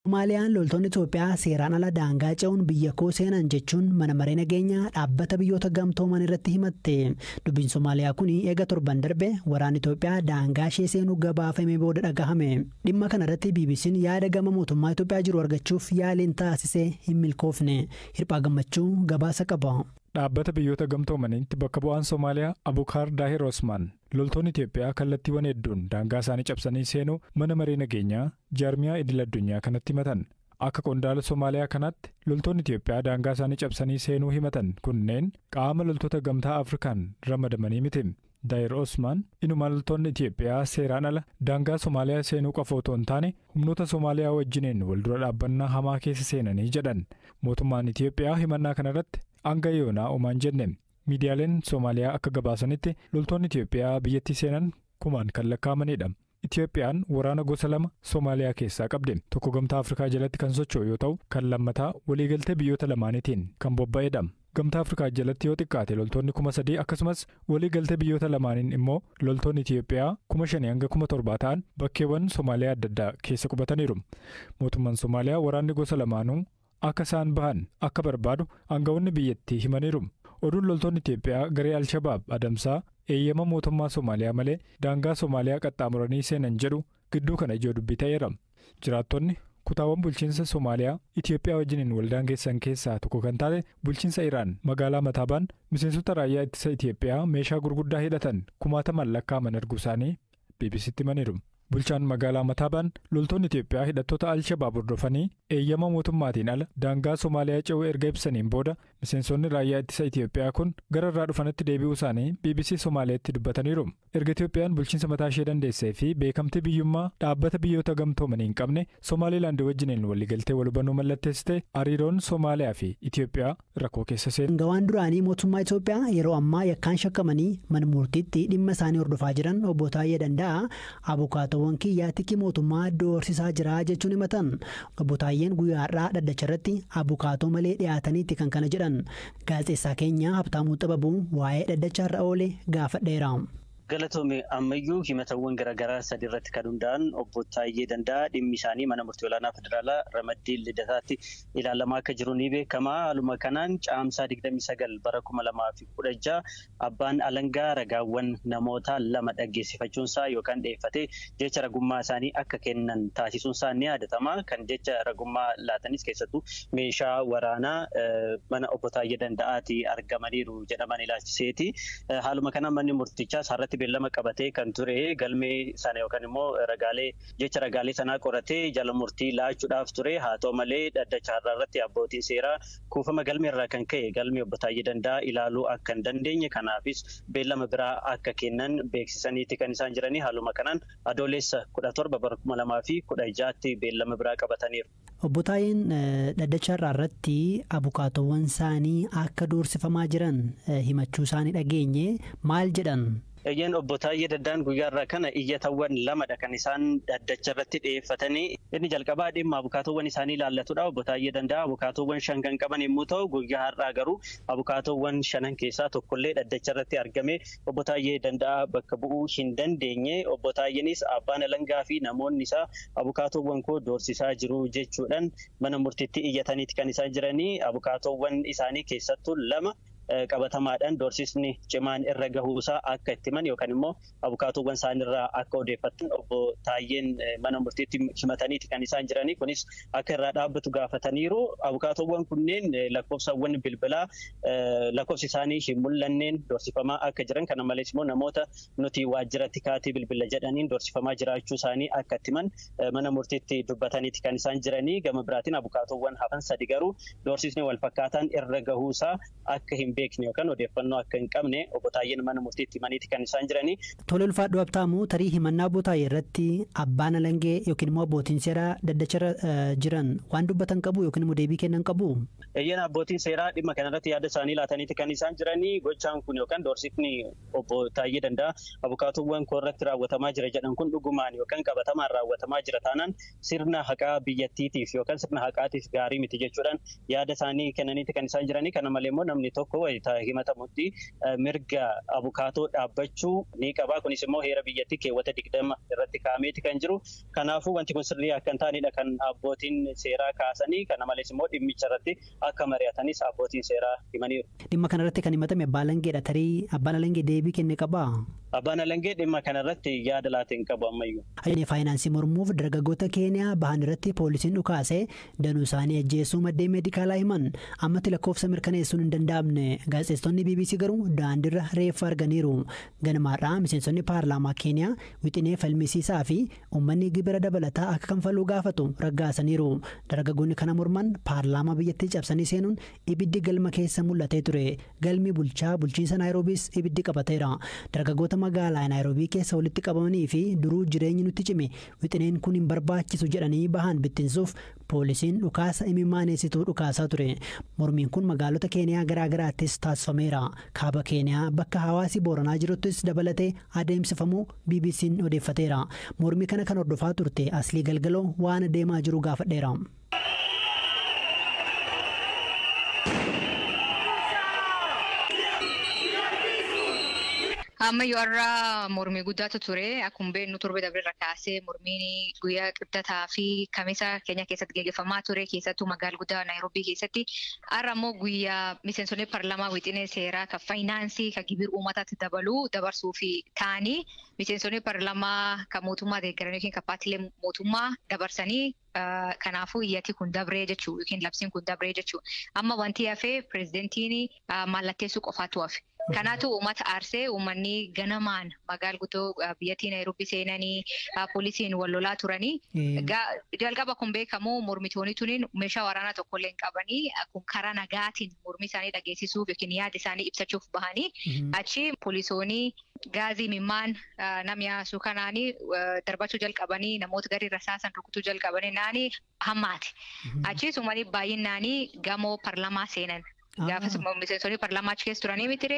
Somaaliyaan loltoonni Itoophiyaa seeraan ala daangaa ce'uun biyya koo seenan jechuun mana maree nageenyaa dhaabbata biyyoota gamtooman irratti himatte. Dubbiin Somaaliyaa kun eega torban darbe waraanni Itoophiyaa daangaa ishee seenuu gabaafamee booda dhagahame. Dhimma kana irratti BBC'n yaada gama mootummaa Itoophiyaa jiru argachuuf yaaliin taasisee hin milkoofne. Hirphaa Gammachuu gabaasa qaba. Dhaabbata biyyoota gamtoomaniitti bakka bu'aan Somaaliyaa Abukaar Daahir Osman loltoonni Itoophiyaa kallattiiwwan hedduun daangaa isaanii cabsanii seenuu mana maree nageenyaa jaarmiyaa idil addunyaa kanatti himatan. Akka qondaala Somaaliyaa kanatti loltoonni Itoophiyaa daangaa isaanii cabsanii seenuu himatan kunneen qaama loltoota gamtaa Afrikaan ramadamanii miti. Daahir Osman inuma loltoonni Itoophiyaa seeraan ala daangaa Somaaliyaa seenuu qofa otoo hin taane humnoota Somaaliyaa wajjiniin waldura dhaabbannaa hamaa keessa seenanii jedhan. Mootummaan Itoophiyaa himannaa kanarratti hanga yoonaa omaan jenne. Miidiyaaleen Somaaliyaa akka gabaasanitti loltoonni Itoophiyaa biyyattii seenan kumaan kan lakkaa'amanidha. Itoophiyaan waraana gosa lama Somaaliyaa keessaa qabdi. Tokko gamtaa Afrikaa jalatti kan socho'u yoo ta'u, kan lammataa waliigaltee biyyoota lamaaniitiin kan bobba'edha. Gamtaa Afrikaa jalatti yoo xiqqaate loltoonni 3,000 akkasumas waliigaltee biyyoota lamaaniin immoo loltoonni Itoophiyaa 5,000 hanga 7,000 ta'an bakkeewwan Somaaliyaa adda addaa keessa qubataniiru. Mootummaan Somaaliyaa waraanni gosa lamaanuu akka isaan bahan akka barbaadu aangawoonni biyyattii himaniiru. Oduun loltoonni Itoophiyaa garee Al-Shabaab adamsaa eeyyama mootummaa Somaaliyaa malee daangaa Somaaliyaa qaxxaamuranii seenan jedhu gidduu kana ijoo dubbii ta'eera. Jiraattonni kutaawwan bulchiinsa Somaaliyaa Itoophiyaa wajjiniin waldaangeessan keessaa tokko kan taate bulchiinsa Iraan magaalaa Mataabaan miseensota raayyaa ittisa Itoophiyaa meeshaa gurguddaa hidhatan 1,000 lakkaa'aman arguu isaanii BBC'tti himaniiru. Bulchaan magaalaa Mataabaan loltoonni Itoophiyaa hidhattoota Al-Shabaab hordofanii eeyyama mootummaatiin ala daangaa Somaaliyaa ce'uu erga ibsaniin booda miseensonni raayyaa ittisa Itoophiyaa kun gara irraa dhufanitti deebi'uu isaanii BBC Somaaliyaatti dubbataniiru. Erga Itoophiyaan bulchiinsa mataa ishee dandeessee fi beekamtii biyyummaa dhaabbata biyyoota gamtoomanii hin qabne Somaaliilaand wajjiniin waliigaltee walhubannoo mallatteessite hariiroon Somaaliyaa fi Itoophiyaa rakkoo keessa seenu. Aangawaan duraanii mootummaa Itoophiyaa yeroo ammaa yakkaan shakkamanii mana murtiitti dhimma isaanii hordofaa jiran obbo Taayyee Danda'a abukaatawwan kiyyaatti mootummaa doorsisaa jira jechuun himatan. Obbo Taayyeen guyyaa har'aa dhaddacha irratti abukaatoo malee dhiyaataniitti kan kana jedhan. Gaazexeessaa keenya Habtaamuu Xababuu waa'ee dhaddacha irra oole gaafadheera. Galatoomii ammayyuu himatawwan garaagaraa sadii irratti kan hundaa'an obbo Taayyee Danda'a dhimmi isaanii mana murtii olaanaa federaalaa Ramaddii Lidataatti ilaalamaa akka jiru ni beekama. Haaluma kanaan caamsaa 29 bara 2016 abbaan alangaa ragaawwan namoota lama dhaggeessifachuunsaa yookaan dhiyeeffatee jecha ragummaa isaanii akka kennan taasisuunsaa ni yaadatama. Kan jecha ragummaa laatanis keessattuu meeshaa waraanaa mana obbo Taayyee Danda'aatti argamaniiru jedhaman ilaalchiseeti. Haaluma kanaan manni murtichaa sarratti beellama qabatee kan ture galmee sana yookaan immoo jecha ragaalee sanaa qoratee jala murtii laachuudhaaf ture. Haa ta'u malee dhaddacha har'aa irratti abbootiin seeraa kuufama galmee irraa kan ka'e galmee obbo Taayyee Danda'a ilaaluu akka hin dandeenye kanaafis beellama biraa akka kennan beeksisaniiti kan isaan jiranii. Haaluma kanaan adoolessa 17 bara 2016tti beellama biraa qabataniiru. Obbo Taayyeen dhaddacha har'aa irratti abukaatowwan isaanii akka doorsifamaa jiran himachuu isaanii dhageenye maal jedhan? Eeyyeen obbo Taayyee Danda'aan guyyaa irraa kana iyyatawwan lamadha kan isaan dhaddacha irratti dhiyeeffatanii. Inni jalqabaa dhimma abukaatowwan isaanii ilaallatudha. Obbo Taayyee Danda'a abukaatowwan 5 kan qaban yommuu ta'u guyyaa har'aa garuu abukaatowwan 5 keessaa tokkollee dhaddacha irratti argame obbo Taayyee Danda'a bakka bu'uu hin dandeenye. Obbo Taayyeenis abbaan alangaa fi namoonni isaa abukaatowwan koo doorsisaa jiru jechuudhaan mana murtiitti iyyataniiti kan isaan jiranii. Abukaatowwan isaanii keessattuu 2 qabatamaadhaan doorsisni cimaan irra gahuusaa akka itti himan yookaan immoo abukaatowwan isaanirraa akka odeeffatan obbo Taayyeen mana murtiitti himataniiti kan isaan jiranii. Kunis akka irraa dhaabbatu gaafataniiru. Abukaatowwan kunneen lakkoofsawwan bilbilaa lakkoofsi isaanii hin mul'anneen doorsifamaa akka jiran. Kana malees immoo namoota nuti waajjiratti kaatii bilbila jedhaniin doorsifamaa jiraachuu isaanii akka itti himan mana murtiitti dubbataniiti kan isaan jiranii. Gama biraatiin abukaatowwan hafan 3 garuu doorsisni wal fakkaataan irra gahuusaa akka hin beekne yookaan odeeffannoo akka hin qabne obbo Taayyeen mana murtiitti himaniiti kan isaan jiranii. Tole ulfaadhu Habtaamuu tarii himannaa obbo Taayyee irratti abbaan alangee yookiin immoo abbootiin seeraa dhaddacha jiran waan dubbatan qabu yookiin immoo deebii kennan qabu? Eeyyeen abbootiin seeraa dhimma kanarratti yaada isaanii laataniiti kan isaan jiranii. Gochaan kun yookaan doorsifni obbo Taayyee Danda'a abukaatowwan koo irratti raawwatamaa jira jedhan kun dhugumaan yookaan qabatamaan raawwatamaa jira taanaan sirna haqaa biyyattiitiif yookaan sirna haqaatiif gaarii miti jechuudhaan yaada isaanii kennaniiti kan isaan jiranii. Kana malee immoo namni tokko wayita himatamutti mirga abukaatoo dhaabbachuu ni qaba. Kunis immoo heera biyyattii keewwata 20 irratti kaa'ameeti kan jiru. Kanaafuu wanti kun sirrii akka hin taanedha kan abbootiin seeraa kaasanii. Kana malees immoo dhimmicha irratti akka mari'atanis abbootiin seeraa himaniiru. Dhimma kanarratti kan himatame Abbaa Alangeedha. Tarii Abbaan Alangee deebii kenne qabaa? Abbaan Alangee dhimma kanarratti yaada laateen qabu ammayyuu. Faayinaansii mormuuf dargaggoota Keeniyaa bahan irratti poolisiin dhukaase danuu isaanii ajjeesuu maddeen meedikaalaa himan ammatti lakkoofsa mirkaneessuun hin danda'amne. Gaazexeessonni BBC garuu daandiirra reeffa arganiiru. Ganamaadhaa miseensonni paarlaamaa Keeniyaa wixinee falmisiisaa fi uummanni gibira dabalataa akka kanfaluu gaafatu raggaasaniiru. Dargaggoonni kana morman paarlaamaa biyyattii cabsanii seenuun ibiddi galma keessa mul'atee ture. Galmi bulchiinsa Naayiroobiis ibiddi qabateera. Dargaggoota magaalaa Naayiroobii keessa walitti qabamanii fi duruu jireenyi nutti cime wixineen kun hin barbaachisu jedhanii bahan bittinsuuf poolisiin dhukaasa imimaaneessituu dhukaasaa ture. Mormiin kun magaalota Keeniyaa garaagaraattis taasifameera. Kaaba Keeniyaa bakka hawaasi Booranaa jiruttis dabalatee adeemsifamuu BBC'n odeeffateera. Mormii kana kan hordofaa turte Aslii Galgaloo waan adeemaa jiru gaafadheera. Amma yoo irraa mormii guddaatu ture. Akkuma beeknu torba dabareerra kaasee mormiin guyyaa qibxataa fi kamisa Keeniyaa keessatti gaggeeffamaa ture. Keessattuu magaalaa guddaa Naayiroobii keessatti. Har'a immoo guyyaa miseensonni paarlaamaa wixinee seeraa kan faayinaansii kan gibir uummataatti dabarsuu fi ta'anii miseensonni paarlaamaa kan mootummaa deeggaran yookiin kan paartiilee mootummaa dabarsanii. Kanaafuu iyyatti kun dabree jechuudha yookiin labsiin kun dabree jechuudha. Amma wanti hafee pirezidentiin mallatteessuu qofaatu hafe. Kanaatu uummata aarsee uummanni ganamaan magaalaa guddoo biyyattii Naayiroobii seenanii poolisiin wal lolaa turanii. Jalqaba kun beekamu mormitoonni tuniin meeshaa waraanaa tokkollee hin qabanii karaa nagaatiin mormii isaanii dhageessisuuf yookiin yaada isaanii ibsachuuf bahanii achi poolisoonni gaazii mimmaan nama yaasuu kanaanii darbachuu jalqabanii namoota garii rasaasan rukutuu jalqabanii naanii hammaati. Achis uummanni baay'inaanii gamoo paarlaamaa seenan. Gaafas miseensonni paarlaamaa achi keessa turanii mitire.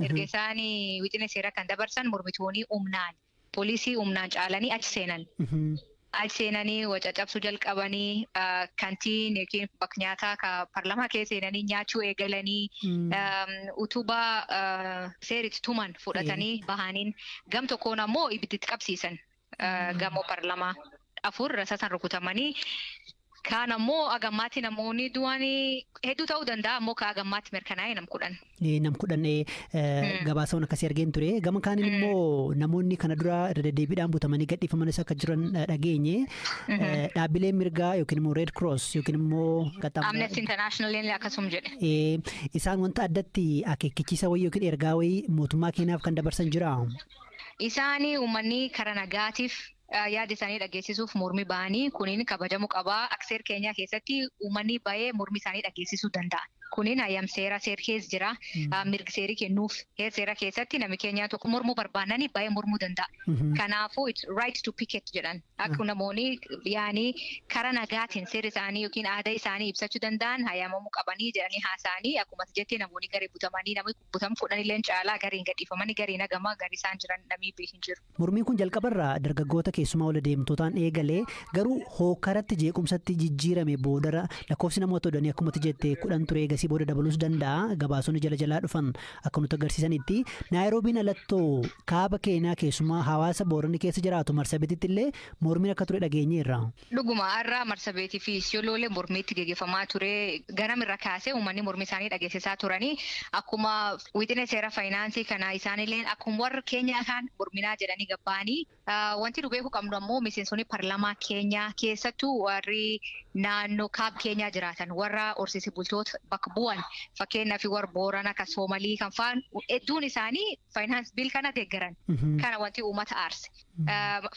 Erga isaanii wixinee seeraa kan dabarsan mormitoonni humnaan poolisii humnaan caalanii achi seenan. Achi seenanii wacaccabsuu jalqabanii kantiin yookiin bakka nyaataa kan paarlaamaa keessa seenanii nyaachuu eegalanii utubaa seeritti tuman fudhatanii bahaniin gam tokkoon ammoo ibidditti qabsiisan gamoo paarlaamaa afur rasaasan rukutamanii. Kaan ammoo agammaatti namoonni du'anii hedduu ta'uu danda'a ammoo kan agammaatti mirkanaa'e nam 10. Nam 10 gabaasawwan akkasii argeen ture. Gama kaaniin immoo namoonni kana dura irra deddeebiidhaan butamanii gadhiifamanis akka jiran dhageenye. Dhaabbileen mirgaa yookiin immoo Red Cross yookiin immoo Amnesty International illee akkasuma jedhe. Isaan wanta addatti akeekkachiisa wayii yookiin ergaa wayii mootummaa keenyaaf kan dabarsan jira. Isaanii uummanni karaa nagaatiif. Yaada isaanii dhageessisuuf mormii bahanii kuniin kabajamuu qabaa. Akka seera keenyaa keessatti uummanni bahee mormii isaanii dhageessisuu danda'a. Kuniin hayyam seera keessa jira. Mirgi seerii kennuuf seera keessatti namni keenyaa tokko mormuu barbaadanii bahee mormuu danda'a. Kanaafuu it's right to picket jedhan. Akka namoonni yaanii karaa nagaatiin seera isaanii yookiin aadaa isaanii ibsachuu danda'an hayyamamuu qabanii jedhanii haasa'anii akkuma jettee namoonni garee butamanii namni butamu fudhanillee caalaa gariin gadhiifamanii gariin hagamaa garii isaan jiran namni beekin jiru. Mormiin kun jalqabarraa dargaggoota keessumaa wal deemtootaan eegalee garuu hookaratti jeequmsatti jijjiirame boodara lakkoofsi namoota odanii akkuma jettee 10 ture eegasii booda dabaluus danda'a. Gabaasonni jalaa dhufan akka nuti agarsiisanitti Naayiroobiin alattoo kaaba Keeniyaa keessumaa hawaasa Booranni keessa jiraatu Marsabititti illee mormiin akka ture dhageenyeerra. Dhuguma har'a Marsabitii fi Isiyooloolee mormiitti gaggeeffamaa ture. Ganamirra kaasee uummanni mormii isaanii dhageessisaa turanii akkuma wixinee seera faayinaansii kana isaanillee akkuma warra Keenyaa kaan morminaa jedhanii gabbaanii wanti beekuu qabnu ammoo miseensonni paarlaamaa Keenyaa keessattuu warri naannoo kaaba Keenyaa jiraatan warra horsiise bultoota bakka bu'an fakkeenyaaf warra Booranaa kan Soomalii kan fa'an hedduun isaanii faayinaans biil kana deeggaran. Kana wanti uummata aarse.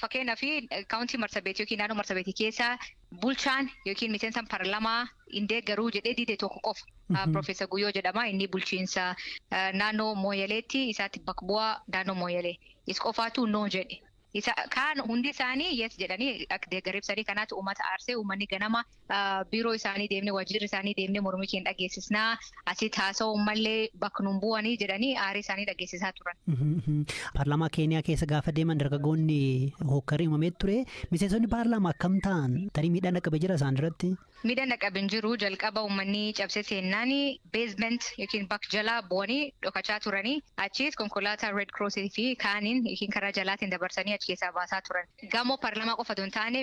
Fakkeenyaaf kaawuntii Marsabeetii yookiin naannoo Marsabeetii keessa bulchaan yookiin miseensaan paarlaamaa hin deeggaruu jedhee dide tokko qofa. Profeesar Guyyoo jedhama inni bulchiinsa naannoo Mooyeleetti isaatti bakka bu'aa naannoo Mooyelee. Is qofaatu noo jedhe. Kaan hundi isaanii yes jedhanii deeggaribsanii kanaatti uummata aarsee uummanni ganama biiroo isaanii deemnee waajjirri isaanii deemnee mormii keenya dhageessisnaa asii taasoo mallee bakka nuun bu'anii jedhanii aarii isaanii dhageessisaa turan. Paarlaamaa Keeniyaa keessa gaafa deeman dargaggoonni hookkarri uumamee ture. Miseensonni paarlaamaa akkam ta'an tarii miidhaan dhaqqabee jira isaan irratti? Miidhaan dhaqqabee hin jiru. Jalqaba uummanni cabsee seennaan beezment yookiin bakka jalaa bu'anii dhokachaa turanii achiis konkolaataa Red Cross fi kaaniin yookiin karaa jalaatiin dabarsanii achi keessaa baasaa turan. Gamoo paarlaamaa qofa osoo hin taane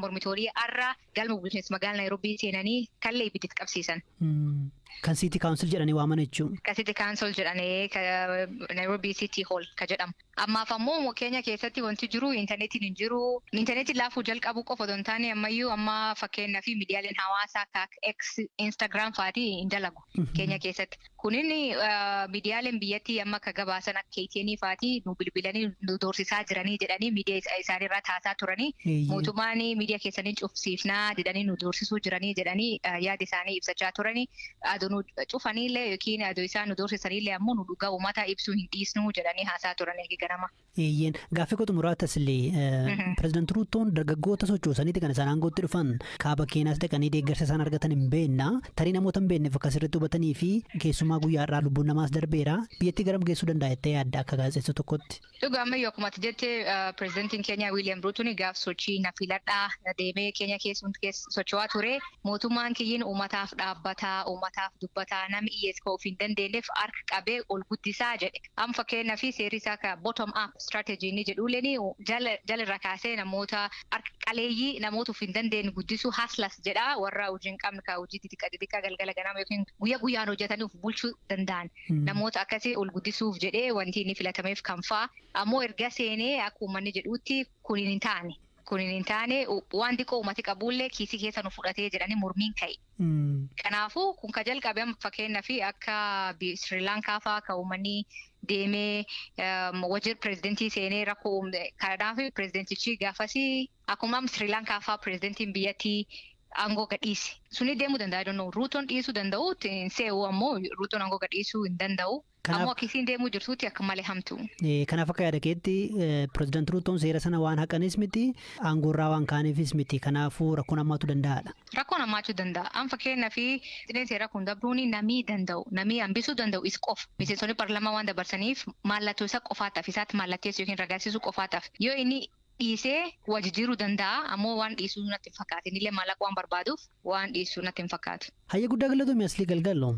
mormitoolii har'a galma bulchiinsa magaalaa Naayiroobii seenanii kallee ibiddatti qabsiisan. Kan City Council jedhanii waaman jechuudha. Kan City Council jedhanii Nairobi City Hall ka jedhamu. Ammaaf ammoo Keenya keessatti wanti jiru intarneetiin hin jiru. Intarneetiin laafuu jalqabu qofa osoo hin taane ammayyuu amma fakkeenyaa fi miidiyaaleen hawaasaa akka X, Instagram fa'aatii hin dalagu Keenya keessatti. Kunin miidiyaaleen biyyattii amma akka gabaasan akka KTN fa'aatii nu bilbilanii nu doorsisaa jiranii jedhanii miidiyaa isaaniirraa taasaa turanii mootummaan miidiyaa keessanii cufsiifnaa jedhanii nu doorsisuu jiranii jedhanii yaada isaanii ibsachaa turanii. Nu cufanillee yookiin aduu isaan nu doorsisanillee ammoo nu dhugaa uummata ibsuu hin dhiisnu jedhanii haasaa turan ganama. Gaaffii qotu muraatas illee pirezidaanti Ruutoon dargaggoota sochoosaniiti kan isaan aangootti dhufan kaaba Keenyaas dhaqanii deeggarsa isaan argatan hin beekna tarii namoota hin beekneef akka sirriitti hubatanii fi keessumaa guyyaa irraa lubbuun namaas darbeera biyyattii garam geessuu danda'a jettee yaadda akka gaazexeessuu tokkotti. Dhugaa ammayyuu akkuma jettee pirezidaantiin Keenyaa Wiiliyaam Ruutoon gaaf sochii na filadhaa deemee Keenya keessa socho'aa ture mootummaan kiyyiin uummataaf dhaabbataa uummataaf dubbataa namni iyyeessa of hin dandeenyeef harka qabee ol guddisaa jedhe. Amma fakkeenyaa fi seerri isaa ka bottom up strategy ni jedhuleen jalarra kaasee namoota harka qaleeyyii namoota of hin dandeenye guddisuu haslas jedha warra hojii hin qabne ka hojii xixiqqaa galgala ganama yookiin guyyaa guyyaan hojjetanii of bulchuu danda'an namoota akkasii ol guddisuuf jedhee wanti inni filatameef kan fa'a. Ammoo erga seenee akka uummanni jedhuutti kun hin taane. Kunin hin taane waan xiqqoo uummati qabullee kiisii keessa nu fudhatee jedhanii mormiin ka'e. Kanaafuu kun ka jalqabe fakkeenyaa fi akka Sri Lankaa fa'aa ka uummanni deemee wajjir pirezidentii seenee rakkoo kanaaf pireezidentichi gaafasii akkuma Sri Lankaa fa'aa pirezidentiin biyyattii aangoo gadhiise. Suni deemuu danda'a jennu Ruutoon dhiisuu danda'u se'uu ammoo Ruutoon aangoo gadhiisuu hin danda'u. Ammoo akkasiin deemuu jirtuuti akka malee hamtu. Kanaaf akka yaada keetti pirezidaanti Ruutoon seera sana waan haqanis miti aangoorraa waan kaaniifis miti kanaafuu rakkoon hammaachuu danda'aadha. Rakkoon hammaachuu danda'a. Amma fakkeenyaa fi seera kun dabruun namii danda'u namii hambisuu danda'u is qofa. Miseensonni paarlaamaa waan dabarsaniif mallattoo isa qofaataaf isaatti mallatteessu yookiin ragaasisuu qofaataaf yoo inni dhiisee wajjijjiiruu danda'a ammoo waan dhiisuu natti hin fakkaatu. Innillee maallaqa waan barbaaduuf waan dhiisuu natti hin fakkaatu. Hayya guddaa galatoomii Aslii Galgalo.